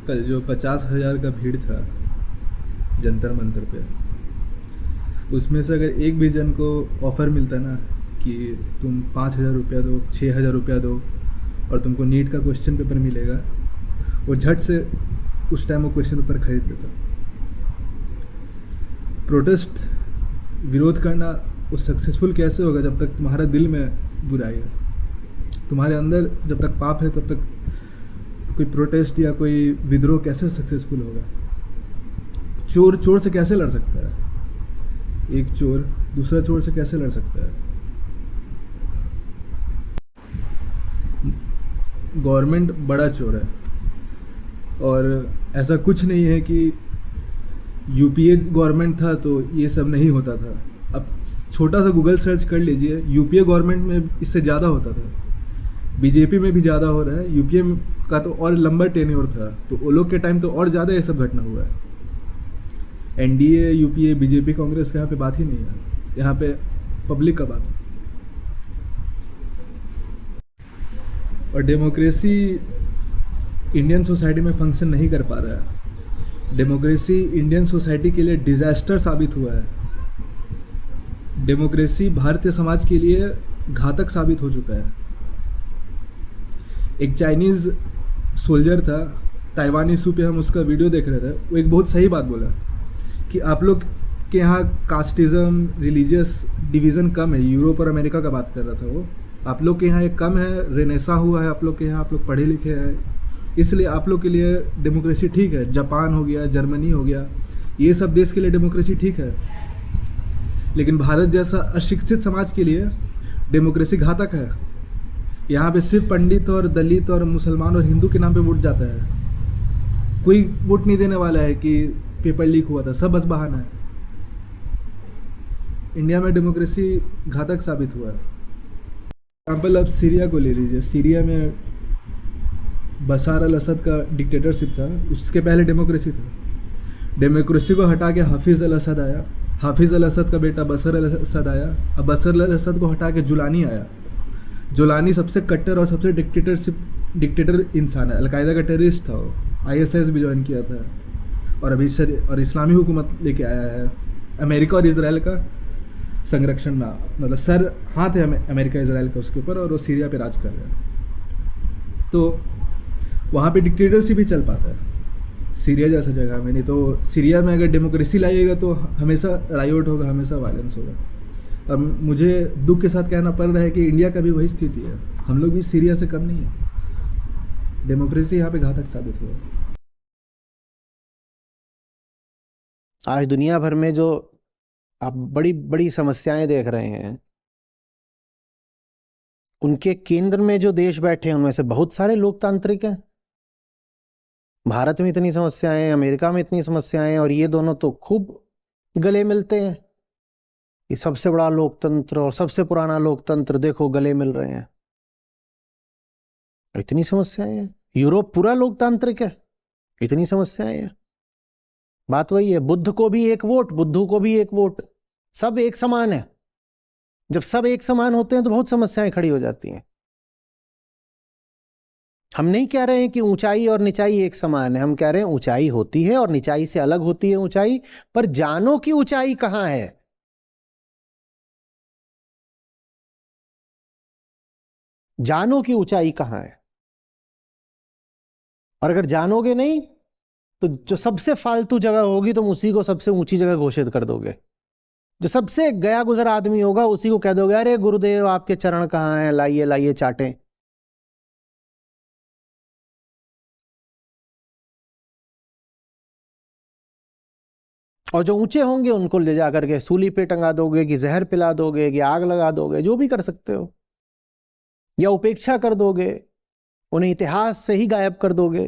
कल जो 50,000 का भीड़ था जंतर मंतर पे, उसमें से अगर एक भी जन को ऑफ़र मिलता ना कि तुम 5,000 रुपया दो, 6,000 रुपया दो और तुमको नीट का क्वेश्चन पेपर मिलेगा, वो झट से उस टाइम वो क्वेश्चन पेपर खरीद लेता। प्रोटेस्ट, विरोध करना वो सक्सेसफुल कैसे होगा जब तक तुम्हारा दिल में बुराई है, तुम्हारे अंदर जब तक पाप है, तब तक कोई प्रोटेस्ट या कोई विद्रोह कैसे सक्सेसफुल होगा। चोर चोर से कैसे लड़ सकता है, एक चोर दूसरा चोर से कैसे लड़ सकता है। गवर्नमेंट बड़ा चोर है, और ऐसा कुछ नहीं है कि यूपीए गवर्नमेंट था तो ये सब नहीं होता था। अब छोटा सा गूगल सर्च कर लीजिए, यूपीए गवर्नमेंट में इससे ज़्यादा होता था, बीजेपी में भी ज़्यादा हो रहा है, यूपीए का तो और लंबा टेन्योर था, तो वो लोग के टाइम तो और ज़्यादा ये सब घटना हुआ है। एनडीए, यूपीए, बीजेपी, कांग्रेस का यहाँ पे बात ही नहीं है, यहाँ पे पब्लिक का बात है। और डेमोक्रेसी इंडियन सोसाइटी में फंक्शन नहीं कर पा रहा है। डेमोक्रेसी इंडियन सोसाइटी के लिए डिज़ास्टर साबित हुआ है। डेमोक्रेसी भारतीय समाज के लिए घातक साबित हो चुका है। एक चाइनीज़ सोल्जर था, ताइवान इशू पे हम उसका वीडियो देख रहे थे, वो एक बहुत सही बात बोला कि आप लोग के यहाँ कास्टिज़म, रिलीजियस डिवीज़न कम है। यूरोप और अमेरिका का बात कर रहा था वो। आप लोग के यहाँ एक कम है, रेनेसा हुआ है आप लोग के यहाँ, आप लोग पढ़े लिखे हैं, इसलिए आप लोग के लिए डेमोक्रेसी ठीक है। जापान हो गया, जर्मनी हो गया, ये सब देश के लिए डेमोक्रेसी ठीक है, लेकिन भारत जैसा अशिक्षित समाज के लिए डेमोक्रेसी घातक है। यहाँ पे सिर्फ पंडित और दलित और मुसलमान और हिंदू के नाम पे वोट जाता है। कोई वोट नहीं देने वाला है कि पेपर लीक हुआ था, सब बस बहाना है। इंडिया में डेमोक्रेसी घातक साबित हुआ है। एग्जाम्पल अब सीरिया को ले लीजिए। सीरिया में बशार अल असद का डिक्टेटरशिप था, उसके पहले डेमोक्रेसी था। डेमोक्रेसी को हटा के हाफिज़ अल असद आया, हाफिज़ अल असद का बेटा बशर अल असद आया, अब बशर अल असद को हटा के जुलानी आया। जुलानी सबसे कट्टर और सबसे डिक्टेटर इंसान है, अलकायदा का टेररिस्ट था वो, ISIS भी ज्वाइन किया था, और अभी और इस्लामी हुकूमत लेके आया है। अमेरिका और इसराइल का संरक्षण ना, मतलब सर हाथ है अमेरिका इसराइल का उसके ऊपर, और वो सीरिया पे राज कर रहे हैं। तो वहाँ पे डिक्टेटरशिप भी चल पाता है सीरिया जैसा जगह में। नहीं तो सीरिया में अगर डेमोक्रेसी लाइएगा तो हमेशा रायोट होगा, हमेशा वायलेंस होगा। अब मुझे दुख के साथ कहना पड़ रहा है कि इंडिया का भी वही स्थिति है, हम लोग भी सीरिया से कम नहीं है। डेमोक्रेसी यहाँ पे घातक साबित हुआ। आज दुनिया भर में जो आप बड़ी बड़ी समस्याएं देख रहे हैं, उनके केंद्र में जो देश बैठे हैं उनमें से बहुत सारे लोकतांत्रिक हैं। भारत में इतनी समस्याएं हैं, अमेरिका में इतनी समस्याएं हैं, और ये दोनों तो खूब गले मिलते हैं। ये सबसे बड़ा लोकतंत्र और सबसे पुराना लोकतंत्र देखो गले मिल रहे हैं, इतनी समस्याएं हैं। यूरोप पूरा लोकतांत्रिक है, इतनी समस्याएं हैं। बात वही है, बुद्ध को भी एक वोट, बुद्धू को भी एक वोट, सब एक समान है। जब सब एक समान होते हैं तो बहुत समस्याएं खड़ी हो जाती हैं। हम नहीं कह रहे हैं कि ऊंचाई और निचाई एक समान है, हम कह रहे हैं ऊंचाई होती है और निचाई से अलग होती है ऊंचाई, पर जानो कि ऊंचाई कहां है। जानो कि ऊंचाई कहां है, और अगर जानोगे नहीं तो जो सबसे फालतू जगह होगी तुम उसी को सबसे ऊंची जगह घोषित कर दोगे। जो सबसे गया गुजर आदमी होगा उसी को कह दोगे, अरे गुरुदेव आपके चरण कहां हैं, लाइए लाइए चाटें। और जो ऊंचे होंगे उनको ले जाकर के सूली पे टंगा दोगे, कि जहर पिला दोगे, कि आग लगा दोगे, जो भी कर सकते हो, या उपेक्षा कर दोगे, उन्हें इतिहास से ही गायब कर दोगे।